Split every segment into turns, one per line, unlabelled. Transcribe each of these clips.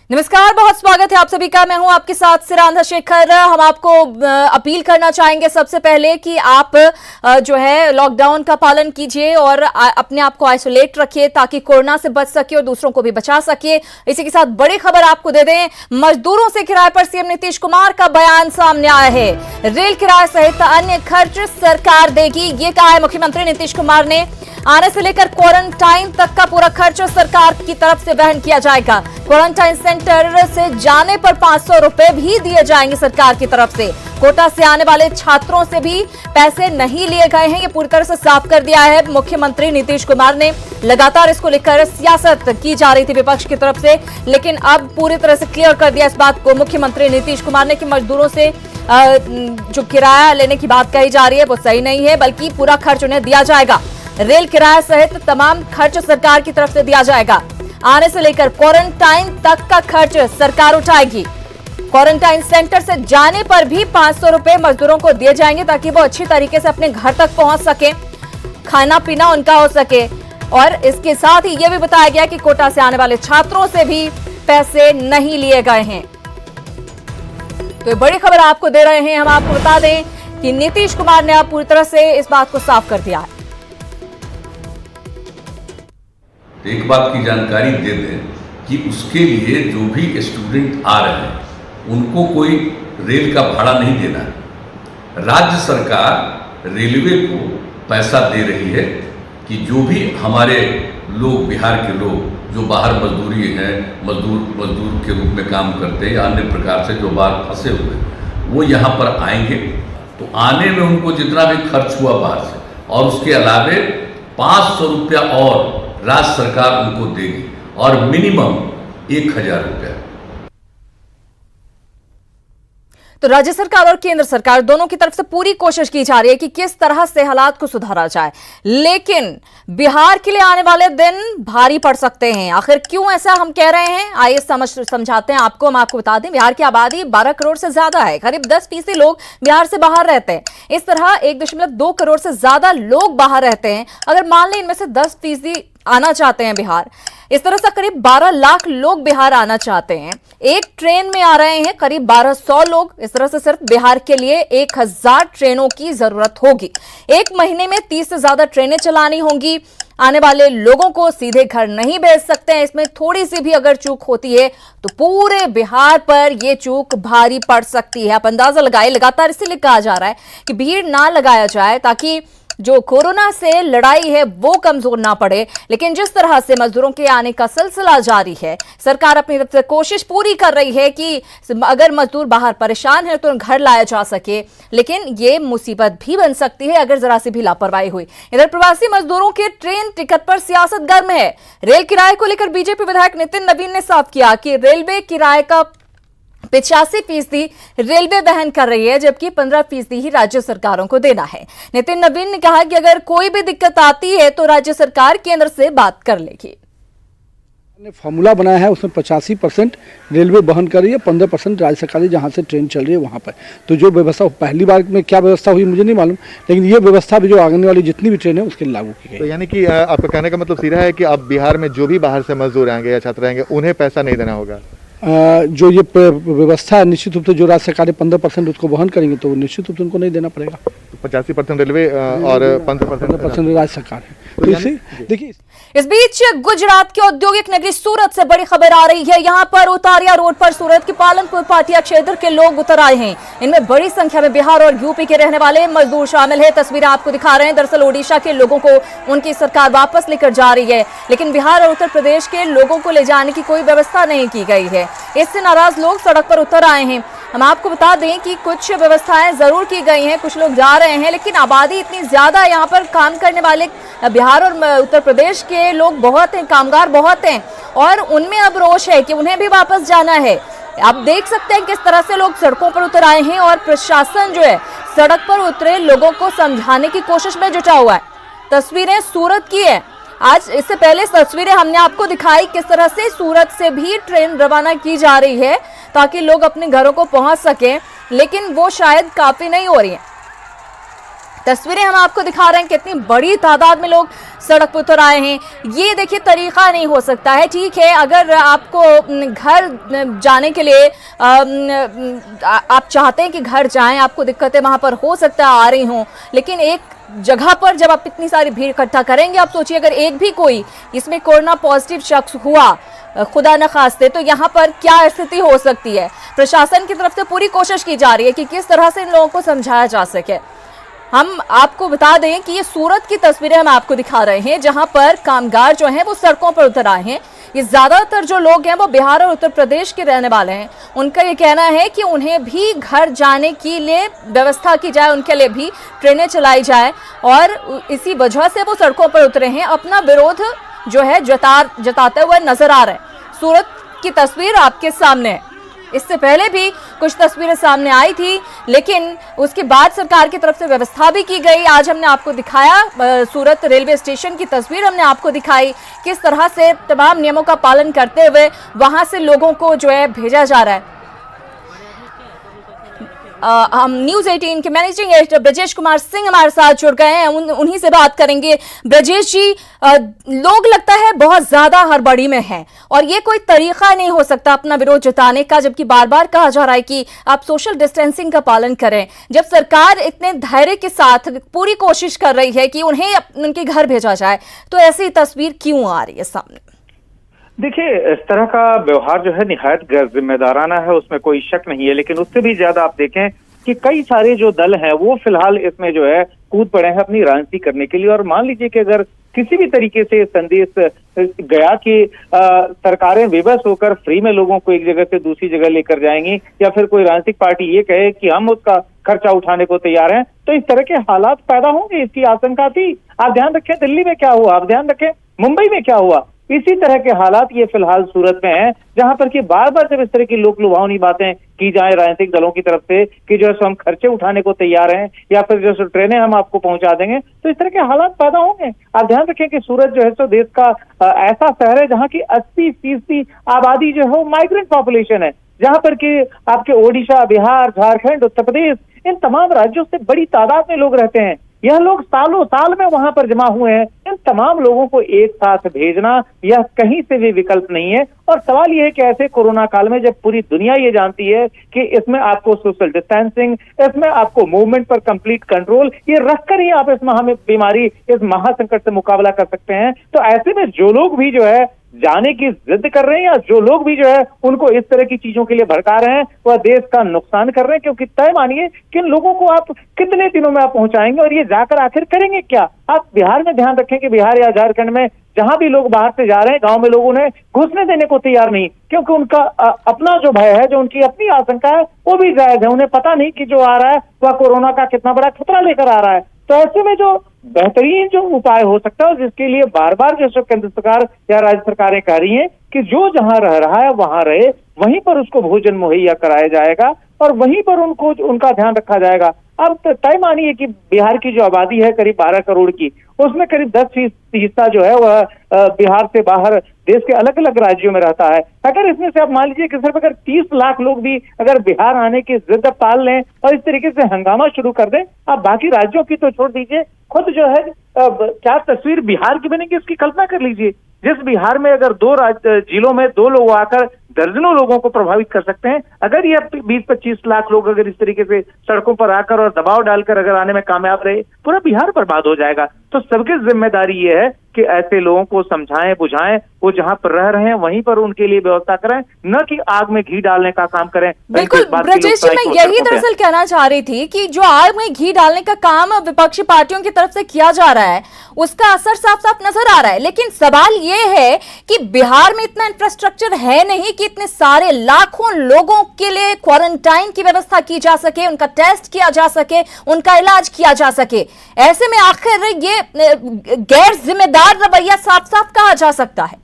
नमस्कार, बहुत स्वागत है आप सभी का। मैं हूं आपके साथ सिरांधा शेखर। हम आपको अपील करना चाहेंगे सबसे पहले कि आप जो है लॉकडाउन का पालन कीजिए और अपने आप को आइसोलेट रखिए ताकि कोरोना से बच सके और दूसरों को भी बचा सके। इसी के साथ बड़ी खबर आपको दे दें, मजदूरों से किराए पर सीएम नीतीश कुमार का बयान सामने आया है। रेल किराए सहित अन्य खर्च सरकार देगी, ये कहा है मुख्यमंत्री नीतीश कुमार ने। आने से लेकर क्वारंटाइन तक का पूरा खर्च सरकार की तरफ से वहन किया जाएगा। क्वारंटाइन सेंटर से जाने पर 500 रुपए भी दिए जाएंगे सरकार की तरफ से। कोटा से आने वाले छात्रों से भी पैसे नहीं लिए गए हैं, ये पूरी तरह से साफ कर दिया है मुख्यमंत्री नीतीश कुमार ने। लगातार इसको लेकर सियासत की जा रही थी विपक्ष की तरफ से, लेकिन अब पूरी तरह से क्लियर कर दिया इस बात को मुख्यमंत्री नीतीश कुमार ने कि मजदूरों से जो किराया लेने की बात कही जा रही है वो सही नहीं है, बल्कि पूरा खर्च उन्हें दिया जाएगा। रेल किराया सहित तमाम खर्च सरकार की तरफ से दिया जाएगा। आने से लेकर क्वारंटाइन तक का खर्च सरकार उठाएगी। क्वारंटाइन सेंटर से जाने पर भी 500 रुपए मजदूरों को दिए जाएंगे ताकि वो अच्छी तरीके से अपने घर तक पहुंच सके, खाना पीना उनका हो सके। और इसके साथ ही यह भी बताया गया कि कोटा से आने वाले छात्रों से भी पैसे नहीं लिए गए हैं। तो बड़ी खबर आपको दे रहे हैं। हम आपको बता दें कि नीतीश कुमार ने अब पूरी तरह से इस बात को साफ कर दिया है।
एक बात की जानकारी दे दें कि उसके लिए जो भी स्टूडेंट आ रहे हैं उनको कोई रेल का भाड़ा नहीं देना है। राज्य सरकार रेलवे को पैसा दे रही है कि जो भी हमारे लोग, बिहार के लोग जो बाहर मजदूरी है, मजदूर के रूप में काम करते हैं या अन्य प्रकार से जो बाहर फंसे हुए हैं, वो यहाँ पर आएंगे तो आने में उनको जितना भी खर्च हुआ बाहर से और उसके अलावे 500 रुपया और राज्य सरकार उनको देगी और मिनिमम 1000 रुपया।
तो राज्य सरकार और केंद्र सरकार दोनों की तरफ से पूरी कोशिश की जा रही है कि किस तरह से हालात को सुधारा जाए, लेकिन बिहार के लिए आने वाले दिन भारी पड़ सकते हैं। आखिर क्यों ऐसा हम कह रहे हैं, आइए समझाते हैं आपको। हम आपको बता दें, बिहार की आबादी 12 करोड़ से ज्यादा है। करीब 10% लोग बिहार से बाहर रहते हैं। इस तरह 1.2 करोड़ से ज्यादा लोग बाहर रहते हैं। अगर मान लें इनमें से 10% आना चाहते हैं बिहार, इस तरह से करीब 12 लाख लोग बिहार आना चाहते हैं। एक ट्रेन में आ रहे हैं करीब 1200 लोग। इस तरह से सिर्फ बिहार के लिए 1000 ट्रेनों की जरूरत होगी। एक महीने में 30 से ज्यादा ट्रेनें चलानी होंगी। आने वाले लोगों को सीधे घर नहीं भेज सकते हैं। इसमें थोड़ी सी भी अगर चूक होती है तो पूरे बिहार पर यह चूक भारी पड़ सकती है। आप अंदाजा लगाए, लगातार इसीलिए कहा जा रहा है कि भीड़ ना लगाया जाए ताकि जो कोरोना से लड़ाई है वो कमजोर ना पड़े। लेकिन जिस तरह से मजदूरों के आने का सिलसिला जारी है, सरकार अपनी तरफ से कोशिश पूरी कर रही है कि अगर मजदूर बाहर परेशान है तो घर लाया जा सके, लेकिन ये मुसीबत भी बन सकती है अगर जरा सी भी लापरवाही हुई। इधर प्रवासी मजदूरों के ट्रेन टिकट पर सियासत गर्म है। रेल किराए को लेकर बीजेपी विधायक नितिन नवीन ने साफ किया कि रेलवे किराए का 85% रेलवे वहन कर रही है, जबकि 15% ही राज्य सरकारों को देना है। नितिन नवीन ने कहा कि अगर कोई भी दिक्कत आती है तो राज्य सरकार केंद्र से बात कर लेगी।
फॉर्मूला बनाया है, उसमें 85% रेलवे वहन कर रही है, 15% राज्य सरकार जहां से ट्रेन चल रही है वहां पर। तो जो व्यवस्था पहली बार में क्या व्यवस्था हुई मुझे नहीं मालूम, लेकिन ये व्यवस्था भी जो आने वाली जितनी भी ट्रेन है उसके लागू की गई।
तो यानी कि आपका कहने का मतलब सीधा है कि अब बिहार में जो भी बाहर से मजदूर आएंगे या छात्र आएंगे उन्हें पैसा नहीं देना होगा।
जो ये व्यवस्था है निश्चित रूप से जो राज्य सरकार 15% उसको वहन करेंगे तो निश्चित रूप से उनको नहीं देना पड़ेगा।
85% रेलवे और 15%
राज्य सरकार है। तो इसे देखिए,
इस बीच गुजरात के औद्योगिक नगरी सूरत से बड़ी खबर आ रही है। यहां पर उतारिया रोड पर सूरत के पालनपुर पाटिया क्षेत्र के लोग उतर आए हैं। इनमें बड़ी संख्या में बिहार और यूपी के रहने वाले मजदूर शामिल है। तस्वीरें आपको दिखा रहे हैं। दरअसल ओडिशा के लोगों को उनकी सरकार वापस लेकर जा रही है, लेकिन बिहार और उत्तर प्रदेश के लोगों को ले जाने की कोई व्यवस्था नहीं की गई है। इससे नाराज लोग सड़क पर उतर आए हैं। हम आपको बता दें कि कुछ व्यवस्थाएं जरूर की गई हैं, कुछ लोग जा रहे हैं, लेकिन आबादी इतनी ज्यादा है, यहाँ पर काम करने वाले बिहार और उत्तर प्रदेश के लोग बहुत हैं, कामगार बहुत हैं, और उनमें अब रोष है कि उन्हें भी वापस जाना है। आप देख सकते हैं किस तरह से लोग सड़कों पर उतर आए हैं और प्रशासन जो है सड़क पर उतरे लोगों को समझाने की कोशिश में जुटा हुआ है। तस्वीरें सूरत की है। आज इससे पहले तस्वीरें हमने आपको दिखाई किस तरह से सूरत से भी ट्रेन रवाना की जा रही है ताकि लोग अपने घरों को पहुंच सकें, लेकिन वो शायद काफी नहीं हो रही है। तस्वीरें हम आपको दिखा रहे हैं, कितनी बड़ी तादाद में लोग सड़क पर उतर आए हैं। ये देखिए तरीका नहीं हो सकता है। ठीक है, अगर आपको घर जाने के लिए आप चाहते हैं कि घर जाएं, आपको दिक्कतें वहां पर हो सकता है आ रही हों, लेकिन एक जगह पर जब आप इतनी सारी भीड़ इकट्ठा करेंगे, आप सोचिए अगर एक भी कोई इसमें कोरोना पॉजिटिव शख्स हुआ खुदा न खास्ते, तो यहाँ पर क्या स्थिति हो सकती है। प्रशासन की तरफ से पूरी कोशिश की जा रही है कि किस तरह से इन लोगों को समझाया जा सके। हम आपको बता दें कि ये सूरत की तस्वीरें हम आपको दिखा रहे हैं, जहां पर कामगार जो हैं वो सड़कों पर उतर आए हैं। ये ज्यादातर जो लोग हैं वो बिहार और उत्तर प्रदेश के रहने वाले हैं। उनका ये कहना है कि उन्हें भी घर जाने के लिए व्यवस्था की जाए, उनके लिए भी ट्रेनें चलाई जाए, और इसी वजह से वो सड़कों पर उतरे हैं, अपना विरोध जो है जताते हुए नजर आ रहे हैं। सूरत की तस्वीर आपके सामने है। इससे पहले भी कुछ तस्वीरें सामने आई थी, लेकिन उसके बाद सरकार की तरफ से व्यवस्था भी की गई। आज हमने आपको दिखाया सूरत रेलवे स्टेशन की तस्वीर, हमने आपको दिखाई किस तरह से तमाम नियमों का पालन करते हुए वहां से लोगों को जो है भेजा जा रहा है। हम न्यूज 18 के मैनेजिंग एडिटर ब्रजेश कुमार सिंह हमारे साथ जुड़ गए हैं, उन्हीं से बात करेंगे। ब्रजेश जी, लोग लगता है बहुत ज्यादा हड़बड़ी में हैं, और ये कोई तरीका नहीं हो सकता अपना विरोध जताने का, जबकि बार बार कहा जा रहा है कि आप सोशल डिस्टेंसिंग का पालन करें। जब सरकार इतने धैर्य के साथ पूरी कोशिश कर रही है कि उन्हें उनके घर भेजा जाए, तो ऐसी तस्वीर क्यों आ रही है सामने?
देखिए, इस तरह का व्यवहार जो है निहायत गैर जिम्मेदाराना है, उसमें कोई शक नहीं है। लेकिन उससे भी ज्यादा आप देखें कि कई सारे जो दल हैं वो फिलहाल इसमें जो है कूद पड़े हैं अपनी राजनीति करने के लिए। और मान लीजिए कि अगर किसी भी तरीके से संदेश गया कि सरकारें विवश होकर फ्री में लोगों को एक जगह से दूसरी जगह लेकर जाएंगी, या फिर कोई राजनीतिक पार्टी ये कहे कि हम उसका खर्चा उठाने को तैयार हैं, तो इस तरह के हालात पैदा होंगे, इसकी आशंका थी। आप ध्यान रखें दिल्ली में क्या हुआ, आप ध्यान रखें मुंबई में क्या हुआ। इसी तरह के हालात ये फिलहाल सूरत में है, जहां पर कि बार बार जब इस तरह की लोक लुभावनी बातें की जाए राजनीतिक दलों की तरफ से कि जो है हम खर्चे उठाने को तैयार हैं, या फिर जो ट्रेनें हम आपको पहुंचा देंगे, तो इस तरह के हालात पैदा होंगे। आप ध्यान रखें कि सूरत जो है तो देश का ऐसा शहर है जहां की 80% आबादी जो है माइग्रेंट पॉपुलेशन है, जहां पर कि आपके ओडिशा, बिहार, झारखंड, उत्तर प्रदेश, इन तमाम राज्यों से बड़ी तादाद में लोग रहते हैं। यह लोग सालों साल में वहां पर जमा हुए हैं। इन तमाम लोगों को एक साथ भेजना यह कहीं से भी विकल्प नहीं है। और सवाल यह है कि ऐसे कोरोना काल में जब पूरी दुनिया ये जानती है कि इसमें आपको सोशल डिस्टेंसिंग, इसमें आपको मूवमेंट पर कंप्लीट कंट्रोल, ये रखकर ही आप इस बीमारी, इस महासंकट से मुकाबला कर सकते हैं, तो ऐसे में जो लोग भी जो है जाने की जिद कर रहे हैं, या जो लोग भी जो है उनको इस तरह की चीजों के लिए भड़का रहे हैं, वह देश का नुकसान कर रहे हैं। क्योंकि तय मानिए कि इन लोगों को आप कितने दिनों में आप पहुंचाएंगे, और ये जाकर आखिर करेंगे क्या। आप बिहार में ध्यान रखें कि बिहार या झारखंड में जहां भी लोग बाहर से जा रहे हैं, गांव में लोग उन्हें घुसने देने को तैयार नहीं, क्योंकि उनका अपना जो भय है, जो उनकी अपनी आशंका है, वो भी जायज है। उन्हें पता नहीं कि जो आ रहा है वह कोरोना का कितना बड़ा खतरा लेकर आ रहा है। तो ऐसे में जो बेहतरीन जो उपाय हो सकता है, जिसके लिए बार बार जैसे केंद्र सरकार या राज्य सरकारें कह रही हैं कि जो जहां रह रहा है वहां रहे, वहीं पर उसको भोजन मुहैया कराया जाएगा और वहीं पर उनको उनका ध्यान रखा जाएगा। अब तय मानिए कि बिहार की जो आबादी है करीब 12 करोड़ की, उसमें करीब 10% हिस्सा जो है वह बिहार से बाहर देश के अलग अलग राज्यों में रहता है। अगर इसमें से आप मान लीजिए कि सिर्फ अगर 30 लाख लोग भी अगर बिहार आने की जिद पाल लें और इस तरीके से हंगामा शुरू कर दें, आप बाकी राज्यों की तो छोड़ दीजिए, खुद जो है क्या तस्वीर बिहार की बनेगी इसकी कल्पना कर लीजिए। जिस बिहार में अगर 2 जिलों में 2 लोग आकर दर्जनों लोगों को प्रभावित कर सकते हैं, अगर ये 20-25 लाख लोग अगर इस तरीके से सड़कों पर आकर और दबाव डालकर अगर आने में कामयाब रहे, पूरा बिहार बर्बाद हो जाएगा। तो सबकी जिम्मेदारी ये है कि ऐसे लोगों को समझाएं, बुझाएं, वो जहां पर रह रहे हैं वहीं पर उनके लिए व्यवस्था करें, न कि आग में घी डालने का काम करें।
बिल्कुल ब्रजेश जी, मैं यही दरअसल कहना चाह रही थी कि जो आग में घी डालने का काम विपक्षी पार्टियों की तरफ से किया जा रहा है, उसका असर साफ साफ नजर आ रहा है। लेकिन सवाल ये है कि बिहार में इतना इंफ्रास्ट्रक्चर है नहीं कि इतने सारे लाखों लोगों के लिए क्वारंटाइन की व्यवस्था की जा सके, उनका टेस्ट किया जा सके, उनका इलाज किया जा सके। ऐसे में आखिर ये गैर जिम्मेदार रवैया साफ साफ कहा जा सकता है।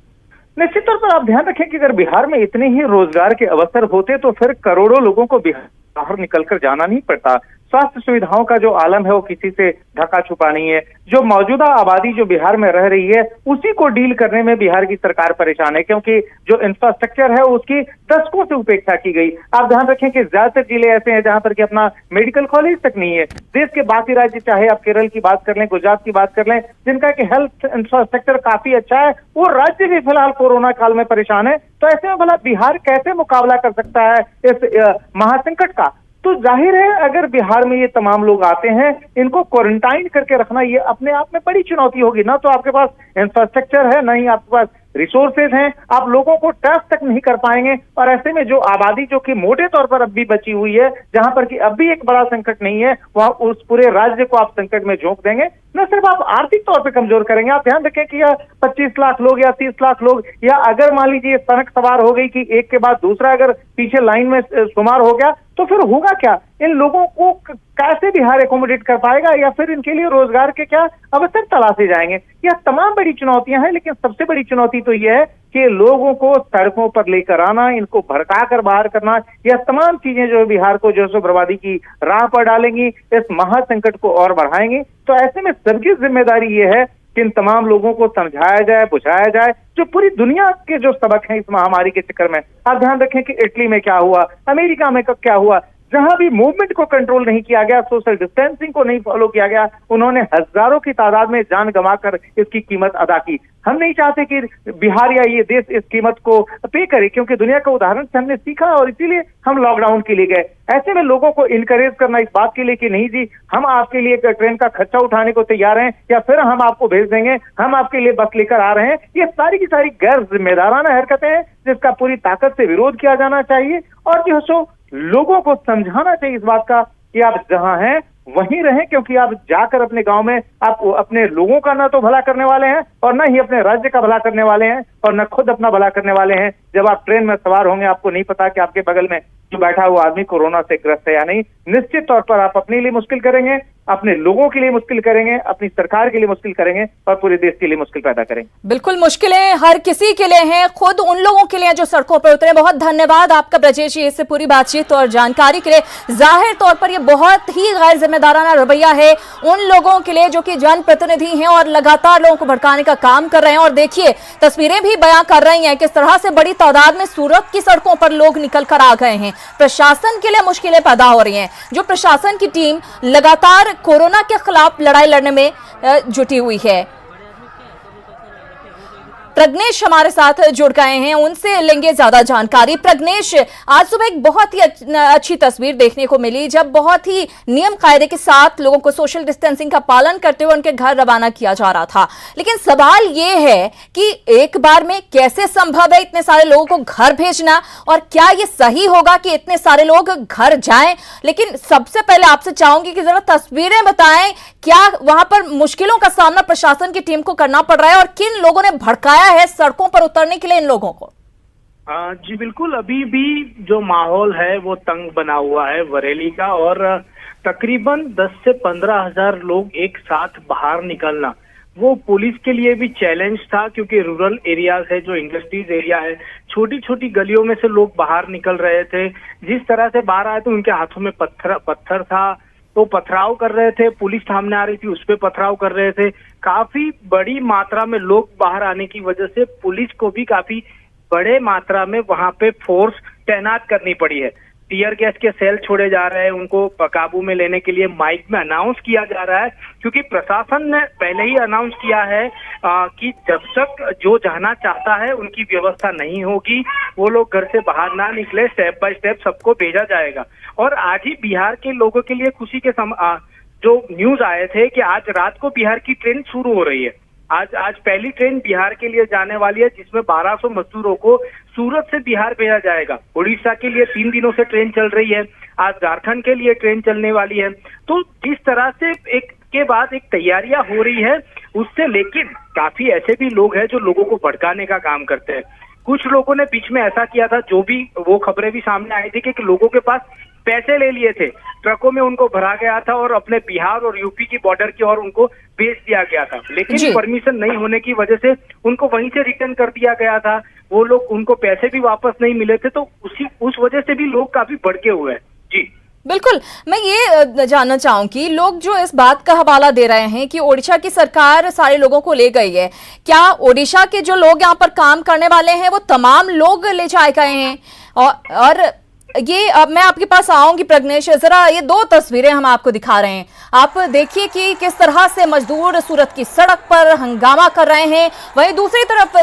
निश्चित तौर पर आप ध्यान रखें कि अगर बिहार में इतने ही रोजगार के अवसर होते तो फिर करोड़ों लोगों को बिहार बाहर निकलकर जाना नहीं पड़ता। स्वास्थ्य सुविधाओं का जो आलम है वो किसी से ढका छुपा नहीं है। जो मौजूदा आबादी जो बिहार में रह रही है उसी को डील करने में बिहार की सरकार परेशान है, क्योंकि जो इंफ्रास्ट्रक्चर है उसकी दशकों से उपेक्षा की गई। आप ध्यान रखें कि ज्यादातर जिले ऐसे हैं जहां पर कि अपना मेडिकल कॉलेज तक नहीं है। देश के बाकी राज्य, चाहे आप केरल की बात कर लें, गुजरात की बात कर लें, जिनका कि हेल्थ इंफ्रास्ट्रक्चर काफी अच्छा है, वो राज्य भी फिलहाल कोरोना काल में परेशान है। तो ऐसे में भला बिहार कैसे मुकाबला कर सकता है इस महासंकट का? तो जाहिर है अगर बिहार में ये तमाम लोग आते हैं, इनको क्वारंटाइन करके रखना ये अपने आप में बड़ी चुनौती होगी। ना तो आपके पास इंफ्रास्ट्रक्चर है, ना ही आपके पास रिसोर्सेज हैं, आप लोगों को टेस्ट तक नहीं कर पाएंगे। और ऐसे में जो आबादी जो कि मोटे तौर पर अब भी बची हुई है, जहां पर कि अब भी एक बड़ा संकट नहीं है, वहां उस पूरे राज्य को आप संकट में झोंक देंगे। न सिर्फ आप आर्थिक तौर पर कमजोर करेंगे, आप ध्यान रखें कि यह 25 लाख लोग या 30 लाख लोग, या अगर मान लीजिए सनक सवार हो गई कि एक के बाद दूसरा अगर पीछे लाइन में शुमार हो गया, तो फिर होगा क्या? इन लोगों को कैसे बिहार एकोमोडेट कर पाएगा, या फिर इनके लिए रोजगार के क्या अवसर तलाशे जाएंगे? यह तमाम बड़ी चुनौतियां हैं, लेकिन सबसे बड़ी चुनौती तो यह है कि लोगों को सड़कों पर लेकर आना, इनको भड़का कर बाहर करना, यह तमाम चीजें जो बिहार को जो सो बर्बादी की राह पर डालेंगी, इस महासंकट को और बढ़ाएंगी। तो ऐसे में सबकी जिम्मेदारी ये है कि इन तमाम लोगों को समझाया जाए, बुझाया जाए, जो पूरी दुनिया के जो सबक हैं इस महामारी के चक्कर में। आप ध्यान रखें कि इटली में क्या हुआ, अमेरिका में क्या हुआ, जहां भी मूवमेंट को कंट्रोल नहीं किया गया, सोशल डिस्टेंसिंग को नहीं फॉलो किया गया, उन्होंने हजारों की तादाद में जान गंवाकर इसकी कीमत अदा की। हम नहीं चाहते कि बिहार या ये देश इस कीमत को पे करे, क्योंकि दुनिया के उदाहरण से हमने सीखा और इसीलिए हम लॉकडाउन के लिए गए। ऐसे में लोगों को इनकरेज करना इस बात के लिए कि नहीं जी, हम आपके लिए ट्रेन का खर्चा उठाने को तैयार हैं, या फिर हम आपको भेज देंगे, हम आपके लिए बस लेकर आ रहे हैं, ये सारी की सारी गैर जिम्मेदाराना हरकतें हैं जिसका पूरी ताकत से विरोध किया जाना चाहिए। और जो सो लोगों को समझाना चाहिए इस बात का कि आप जहां हैं वहीं रहें, क्योंकि आप जाकर अपने गांव में आप अपने लोगों का ना तो भला करने वाले हैं और ना ही अपने राज्य का भला करने वाले हैं और न खुद अपना भला करने वाले हैं। जब आप ट्रेन में सवार होंगे, आपको नहीं पता कि आपके बगल में जो बैठा हुआ आदमी कोरोना से ग्रस्त है या नहीं। निश्चित तौर पर आप अपने लिए मुश्किल करेंगे, अपने लोगों के लिए मुश्किल करेंगे, अपनी सरकार के लिए मुश्किल करेंगे और पूरे देश के लिए मुश्किल पैदा करेंगे।
बिल्कुल मुश्किलें हर किसी के लिए हैं, खुद उन लोगों के लिए जो सड़कों पर उतरे। बहुत धन्यवाद आपका ब्रजेश जी, इससे पूरी बातचीत और जानकारी के लिए। जाहिर तौर पर यह बहुत ही गैर जिम्मेदाराना रवैया है उन लोगों के लिए जो कि जनप्रतिनिधि हैं और लगातार लोगों को भड़काने का काम कर रहे हैं। और देखिए तस्वीरें भी बयां कर रही हैं किस तरह से बड़ी तादाद में सूरत की सड़कों पर लोग निकल कर आ गए हैं। प्रशासन के लिए मुश्किलें पैदा हो रही हैं। जो प्रशासन की टीम लगातार कोरोना के खिलाफ लड़ाई लड़ने में जुटी हुई है। प्रज्ञेश हमारे साथ जुड़ गए हैं, उनसे लेंगे ज्यादा जानकारी। प्रज्ञेश, आज सुबह एक बहुत ही अच्छी तस्वीर देखने को मिली जब बहुत ही नियम कायदे के साथ लोगों को सोशल डिस्टेंसिंग का पालन करते हुए उनके घर रवाना किया जा रहा था। लेकिन सवाल ये है कि एक बार में कैसे संभव है इतने सारे लोगों को घर भेजना, और क्या ये सही होगा कि इतने सारे लोग घर जाएं? लेकिन सबसे पहले आपसे चाहूंगी कि जरा तस्वीरें बताएं, क्या वहां पर मुश्किलों का सामना प्रशासन की टीम को करना पड़ रहा है और किन लोगों ने भड़काया है सड़कों पर उतरने के लिए इन लोगों को?
जी बिल्कुल, अभी भी जो माहौल है वो तंग बना हुआ है बरेली का, और तकरीबन 10 से 15 हजार लोग एक साथ बाहर निकलना वो पुलिस के लिए भी चैलेंज था, क्योंकि रूरल एरियाज है, जो इंडस्ट्रीज एरिया है, छोटी छोटी गलियों में से लोग बाहर निकल रहे थे। जिस तरह से बाहर आए थे उनके हाथों में पत्थर था, तो पथराव कर रहे थे, पुलिस सामने आ रही थी उस पे पथराव कर रहे थे। काफी बड़ी मात्रा में लोग बाहर आने की वजह से पुलिस को भी काफी बड़े मात्रा में वहां पे फोर्स तैनात करनी पड़ी है। टीयर गैस के सेल छोड़े जा रहे हैं, उनको काबू में लेने के लिए माइक में अनाउंस किया जा रहा है, क्योंकि प्रशासन ने पहले ही अनाउंस किया है कि जब तक जो जाना चाहता है उनकी व्यवस्था नहीं होगी वो लोग घर से बाहर ना निकले, स्टेप बाय स्टेप सबको भेजा जाएगा। और आज ही बिहार के लोगों के लिए खुशी के जो न्यूज आए थे कि आज रात को बिहार की ट्रेन शुरू हो रही है। आज पहली ट्रेन बिहार के लिए जाने वाली है, जिसमें 1200 मजदूरों को सूरत से बिहार भेजा जाएगा। उड़ीसा के लिए 3 दिनों से ट्रेन चल रही है, आज झारखंड के लिए ट्रेन चलने वाली है। तो जिस तरह से एक के बाद एक तैयारियां हो रही है उससे, लेकिन काफी ऐसे भी लोग हैं जो लोगों को भड़काने का काम करते हैं। कुछ लोगों ने बीच में ऐसा किया था, जो भी वो खबरें भी सामने आई थी कि लोगों के पास पैसे ले लिए थे, ट्रकों में उनको भरा गया था और अपने बिहार और यूपी की बॉर्डर की ओर उनको भेज दिया गया था, लेकिन परमिशन नहीं होने की वजह से उनको वहीं से रिटर्न कर दिया गया था। वो लोग, उनको पैसे भी वापस नहीं मिले थे, तो उस वजह से भी लोग काफी भड़के हुए हैं। जी
बिल्कुल, मैं ये जानना चाहूंगी, लोग जो इस बात का हवाला दे रहे हैं कि ओडिशा की सरकार सारे लोगों को ले गई है, क्या ओडिशा के जो लोग यहाँ पर काम करने वाले हैं वो तमाम लोग ले जाए गए हैं? और ये अब मैं आपके पास आऊंगी प्रज्ञेश, जरा ये दो तस्वीरें हम आपको दिखा रहे हैं। आप देखिए कि किस तरह से मजदूर सूरत की सड़क पर हंगामा कर रहे हैं, वहीं दूसरी तरफ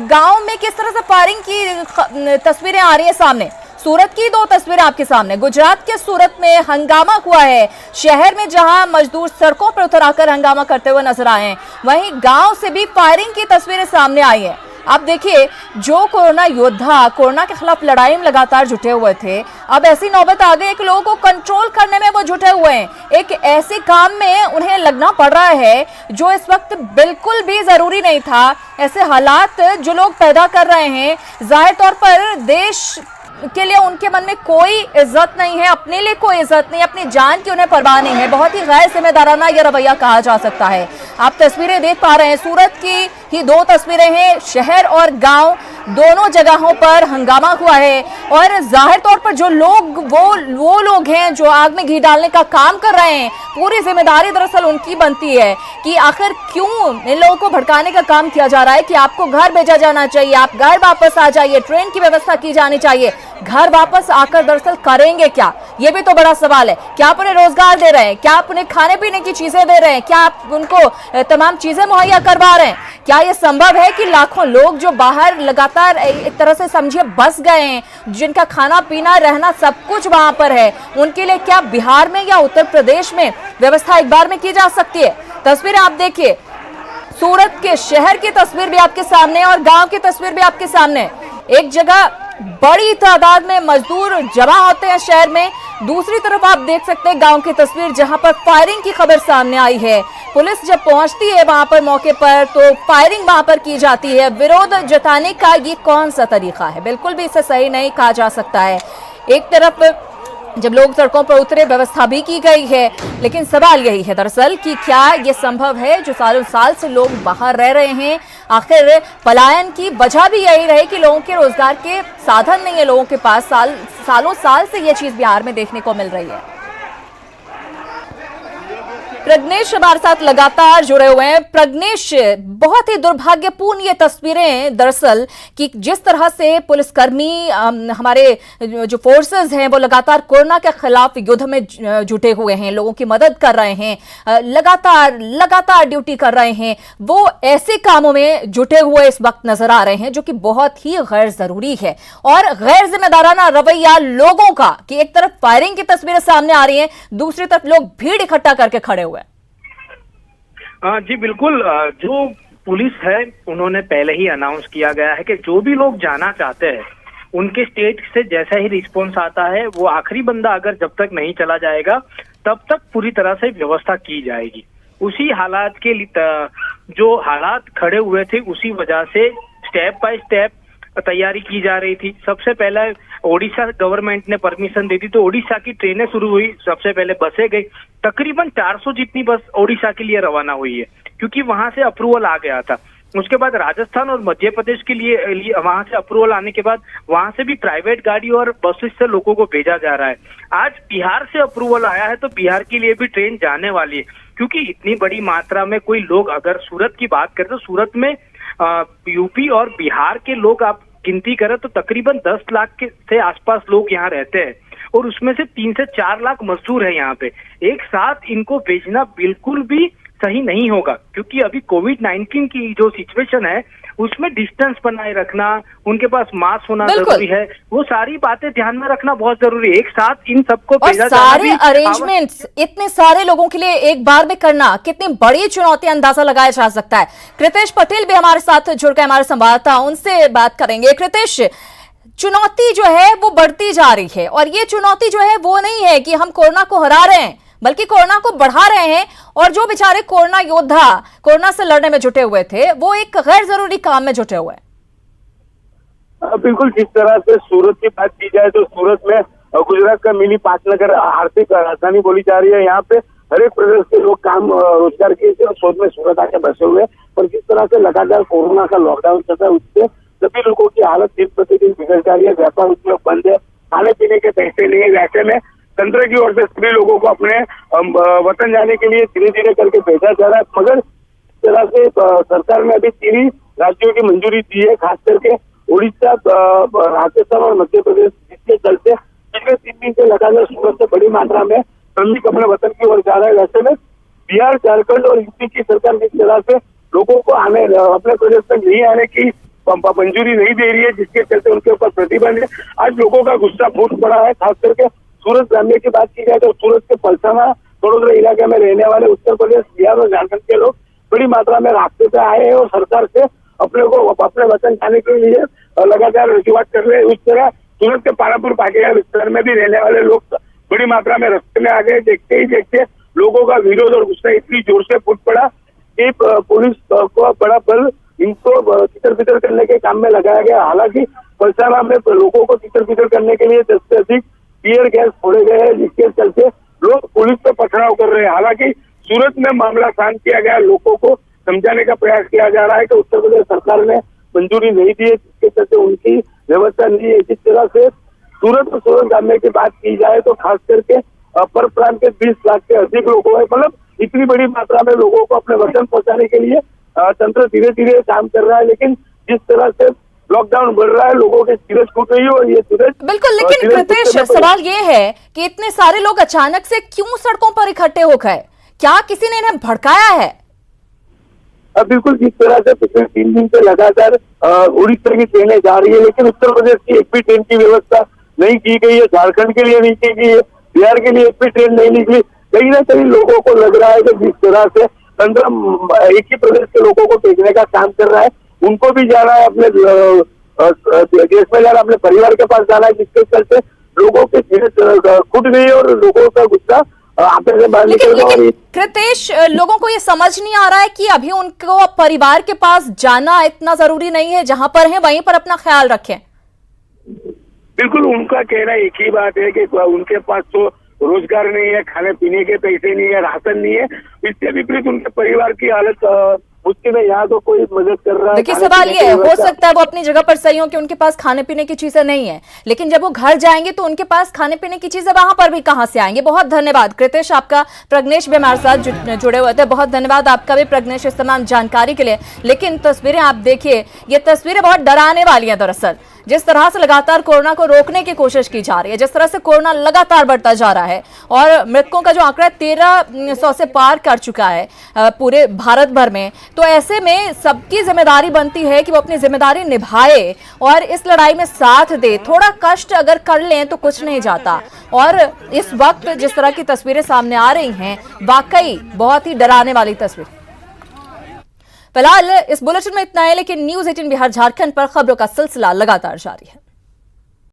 गांव में किस तरह से फायरिंग की तस्वीरें आ रही है सामने। सूरत की दो तस्वीरें आपके सामने, गुजरात के सूरत में हंगामा हुआ है, शहर में जहां मजदूर सड़कों पर उतर आकर हंगामा करते हुए नजर आए हैं, वहीं गांव से भी फायरिंग की तस्वीरें सामने आई हैं। आप देखिए, जो कोरोना योद्धा कोरोना के खिलाफ लड़ाई में लगातार जुटे हुए थे, अब ऐसी नौबत आ गई कि लोगों को कंट्रोल करने में वो जुटे हुए हैं। एक ऐसे काम में उन्हें लगना पड़ रहा है जो इस वक्त बिल्कुल भी जरूरी नहीं था। ऐसे हालात जो लोग पैदा कर रहे हैं, जाहिर तौर पर देश के लिए उनके मन में कोई इज्जत नहीं है, अपने लिए कोई इज्जत नहीं, अपनी जान की उन्हें परवाह नहीं है। बहुत ही गैर जिम्मेदाराना यह रवैया कहा जा सकता है। आप तस्वीरें देख पा रहे हैं, सूरत की ही दो तस्वीरें हैं, शहर और गांव दोनों जगहों पर हंगामा हुआ है। और जाहिर तौर पर जो लोग वो लोग हैं जो आग में घी डालने का काम कर रहे हैं, पूरी जिम्मेदारी दरअसल उनकी बनती है कि आखिर क्यों इन लोगों को भड़काने का काम किया जा रहा है कि आपको घर भेजा जाना चाहिए, आप घर वापस आ जाइए, ट्रेन की व्यवस्था की जानी चाहिए। घर वापस आकर दरअसल करेंगे क्या, ये भी तो बड़ा सवाल है। क्या आप उन्हें रोजगार दे रहे हैं, क्या आप उन्हें खाने पीने की चीजें दे रहे हैं, क्या आप उनको तमाम चीजें मुहैया करवा रहे हैं? क्या ये संभव है कि लाखों लोग जो बाहर लगातार एक तरह से समझिए बस गए हैं, जिनका खाना पीना रहना सब कुछ वहां पर है, उनके लिए क्या बिहार में या उत्तर प्रदेश में व्यवस्था एक बार में की जा सकती है? तस्वीरें आप देखिए, सूरत के शहर की तस्वीर भी आपके सामने और गांव की तस्वीर भी आपके सामने। एक जगह बड़ी तादाद में मजदूर जमा होते हैं शहर में, दूसरी तरफ आप देख सकते हैं गांव की तस्वीर जहां पर फायरिंग की खबर सामने आई है। पुलिस जब पहुंचती है वहां पर मौके पर तो फायरिंग वहां पर की जाती है। विरोध जताने का ये कौन सा तरीका है? बिल्कुल भी इसे सही नहीं कहा जा सकता है। एक तरफ जब लोग सड़कों पर उतरे, व्यवस्था भी की गई है, लेकिन सवाल यही है दरअसल कि क्या ये संभव है जो सालों साल से लोग बाहर रह रहे हैं? आखिर पलायन की वजह भी यही रहे कि लोगों के रोजगार के साधन नहीं है लोगों के पास। सालों साल से ये चीज बिहार में देखने को मिल रही है। प्रज्ञेश हमारे साथ लगातार जुड़े हुए हैं। प्रज्ञेश, बहुत ही दुर्भाग्यपूर्ण ये तस्वीरें दरअसल कि जिस तरह से पुलिसकर्मी हमारे जो फोर्सेस हैं वो लगातार कोरोना के खिलाफ युद्ध में जुटे हुए हैं, लोगों की मदद कर रहे हैं, लगातार ड्यूटी कर रहे हैं, वो ऐसे कामों में जुटे हुए इस वक्त नजर आ रहे हैं जो कि बहुत ही गैर जरूरी है। और गैर जिम्मेदाराना रवैया लोगों का कि एक तरफ फायरिंग की तस्वीरें सामने आ रही हैं, दूसरी तरफ लोग भीड़ इकट्ठा करके खड़े हुए।
जी बिल्कुल, जो पुलिस है उन्होंने पहले ही अनाउंस किया गया है कि जो भी लोग जाना चाहते हैं उनके स्टेट से जैसा ही रिस्पॉन्स आता है, वो आखिरी बंदा अगर जब तक नहीं चला जाएगा तब तक पूरी तरह से व्यवस्था की जाएगी। उसी हालात के लिए जो हालात खड़े हुए थे उसी वजह से स्टेप बाय स्टेप तैयारी की जा रही थी। सबसे पहले ओडिशा गवर्नमेंट ने परमिशन दे दी तो ओडिशा की ट्रेनें शुरू हुई, सबसे पहले बसें गई, तकरीबन 400 जितनी बस ओडिशा के लिए रवाना हुई है क्योंकि वहां से अप्रूवल आ गया था। उसके बाद राजस्थान और मध्य प्रदेश के लिए वहां से अप्रूवल आने के बाद वहां से भी प्राइवेट गाड़ी और बसेस से लोगों को भेजा जा रहा है। आज बिहार से अप्रूवल आया है तो बिहार के लिए भी ट्रेन जाने वाली है क्योंकि इतनी बड़ी मात्रा में कोई लोग, अगर सूरत की बात करें तो सूरत में यूपी और बिहार के लोग आप गिनती करें तो तकरीबन 10 लाख के से आसपास लोग यहाँ रहते हैं और उसमें से 3 से 4 लाख मजदूर हैं यहाँ पे। एक साथ इनको भेजना बिल्कुल भी सही नहीं होगा क्योंकि अभी कोविड-19 की जो सिचुएशन है उसमें डिस्टेंस बनाए रखना, उनके पास मास्क होना जरूरी है, वो सारी बातें ध्यान में रखना बहुत जरूरी है। एक साथ इन सबको भेजा जाना,
सारे अरेंजमेंट्स इतने सारे लोगों के लिए एक बार में करना कितनी बड़ी चुनौती अंदाजा लगाया जा सकता है। कृतेश पटेल भी हमारे साथ जुड़कर हमारे संवाददाता, उनसे बात करेंगे। कृतेश, चुनौती जो है वो बढ़ती जा रही है और ये चुनौती जो है वो नहीं है कि हम कोरोना को हरा रहे हैं बल्कि कोरोना को बढ़ा रहे हैं और जो बेचारे कोरोना योद्धा कोरोना से लड़ने में जुटे हुए थे वो एक गैर जरूरी काम में जुटे हुए हैं।
बिल्कुल, जिस तरह से सूरत की बात की जाए तो सूरत में गुजरात का मिनी पाटनगर आर्थिक राजधानी बोली जा रही है। यहाँ पे हर एक प्रदेश के लोग काम रोजगार के शोध में सूरत आके बसे हुए हैं, पर जिस तरह से लगातार कोरोना का लॉकडाउन चल रहा है उससे सभी लोगों की हालत दिन प्रतिदिन बिगड़ जा रही है। व्यापार उद्योग बंद है, खाने पीने के पैसे नहीं है, वैसे में तंत्र की ओर से सभी लोगों को अपने वतन जाने के लिए धीरे धीरे करके भेजा जा रहा है। मगर इस तरह से सरकार ने अभी 3 राज्यों की मंजूरी दी है, खास करके उड़ीसा, राजस्थान और मध्य प्रदेश, जिसके चलते पिछले 3 दिन से लगातार सूरत से बड़ी मात्रा में श्रमिक अपने वतन की ओर जा रहा है। वैसे में बिहार, झारखंड और यूपी की सरकार जिस तरह से लोगों को अपने प्रदेश में नहीं आने की मंजूरी नहीं दे रही है, जिसके चलते उनके ऊपर प्रतिबंध है। आज लोगों का गुस्सा फूट पड़ा है। खास करके सूरत ग्रामीण की बात की जाए तो सूरत के पलसाना, वडोदरा इलाके में रहने वाले उत्तर प्रदेश, बिहार और झारखंड के लोग बड़ी मात्रा में रास्ते पे आए हैं और सरकार से अपने वतन जाने के लिए लगातार रजूआत कर रहे हैं। उस तरह सूरत के पारापुर पाटिया विस्तार में भी रहने वाले लोग बड़ी मात्रा में रास्ते में आ गए। देखते ही देखते लोगों का विरोध और गुस्सा इतनी जोर से फूट पड़ा कि पुलिस को बड़ा बल इनको तितर बितर करने के काम में लगाया गया। हालांकि पलसाना में लोगों को तितर बितर करने के लिए 10 से अधिक टीयर गैस छोड़े गए हैं, जिसके चलते लोग पुलिस पर पथराव कर रहे हैं। हालांकि सूरत में मामला शांत किया गया, लोगों को समझाने का प्रयास किया जा रहा है कि उत्तर प्रदेश सरकार ने मंजूरी नहीं दी है, जिसके चलते उनकी व्यवस्था नहीं है। इस तरह से सूरत और सूरत ग्रामीण की बात की जाए तो खास करके पर प्रांत के 20 लाख से अधिक लोगों है, मतलब इतनी बड़ी मात्रा में लोगों को अपने वतन पहुंचाने के लिए तंत्र धीरे धीरे काम कर रहा है। लेकिन जिस तरह से लॉकडाउन बढ़ रहा है, लोगों की धीरज टूट रही है और ये धीरज
बिल्कुल। लेकिन कृतेश, सवाल ये है कि इतने सारे लोग अचानक से क्यों सड़कों पर इकट्ठे हो गए? क्या किसी ने इन्हें भड़काया है?
बिल्कुल, जिस तरह से पिछले 3 दिन से लगातार उड़ीसा की ट्रेनें जा रही है, लेकिन उत्तर प्रदेश की एक भी ट्रेन की व्यवस्था नहीं की गई है, झारखंड के लिए नहीं की गई है, बिहार के लिए एक भी ट्रेन नहीं निकली। कहीं ना कहीं लोगों को लग रहा है कि जिस तरह से तंत्र एक ही प्रदेश के लोगों को भेजने का काम कर रहा है, उनको भी जाना है अपने देश में, जाना अपने परिवार के पास जाना है, जिसके चलते लोगों के धीरे खुद गई और लोगों का गुस्सा आपे से बाहर निकल गया। और
कृतेश, लोगों को ये समझ नहीं आ रहा है कि अभी उनको परिवार के पास जाना इतना जरूरी नहीं है, जहां पर है वहीं पर अपना ख्याल रखें।
बिल्कुल, उनका कहना एक ही बात है कि उनके पास तो रोजगार नहीं है, खाने पीने के पैसे नहीं है, राशन नहीं है। इससे विपरीत उनके परिवार की हालत मुश्किल है। यहाँ तो कोई मदद कर रहा है।
देखिए, सवाल ये है, हो सकता है वो अपनी जगह पर सही हो कि उनके पास खाने पीने की चीजें नहीं है, लेकिन जब वो घर जाएंगे तो उनके पास खाने पीने की चीजें वहां पर भी कहां से आएंगे? बहुत धन्यवाद कृतेश आपका। प्रज्ञेश भी हमारे साथ जुड़े हुए थे, बहुत धन्यवाद आपका भी प्रज्ञेश इस तमाम जानकारी के लिए। लेकिन तस्वीरें आप देखिए, ये तस्वीरें बहुत डराने वाली हैं। दरअसल जिस तरह से लगातार कोरोना को रोकने की कोशिश की जा रही है, जिस तरह से कोरोना लगातार बढ़ता जा रहा है और मृतकों का जो आंकड़ा 1300 से पार कर चुका है पूरे भारत भर में, तो ऐसे में सबकी जिम्मेदारी बनती है कि वो अपनी जिम्मेदारी निभाए और इस लड़ाई में साथ दे। थोड़ा कष्ट अगर कर लें तो कुछ नहीं जाता। और इस वक्त जिस तरह की तस्वीरें सामने आ रही हैं, वाकई बहुत ही डराने वाली तस्वीर। फिलहाल इस बुलेटिन में इतना है, लेकिन न्यूज़ 18 बिहार झारखंड पर खबरों का सिलसिला लगातार जारी है।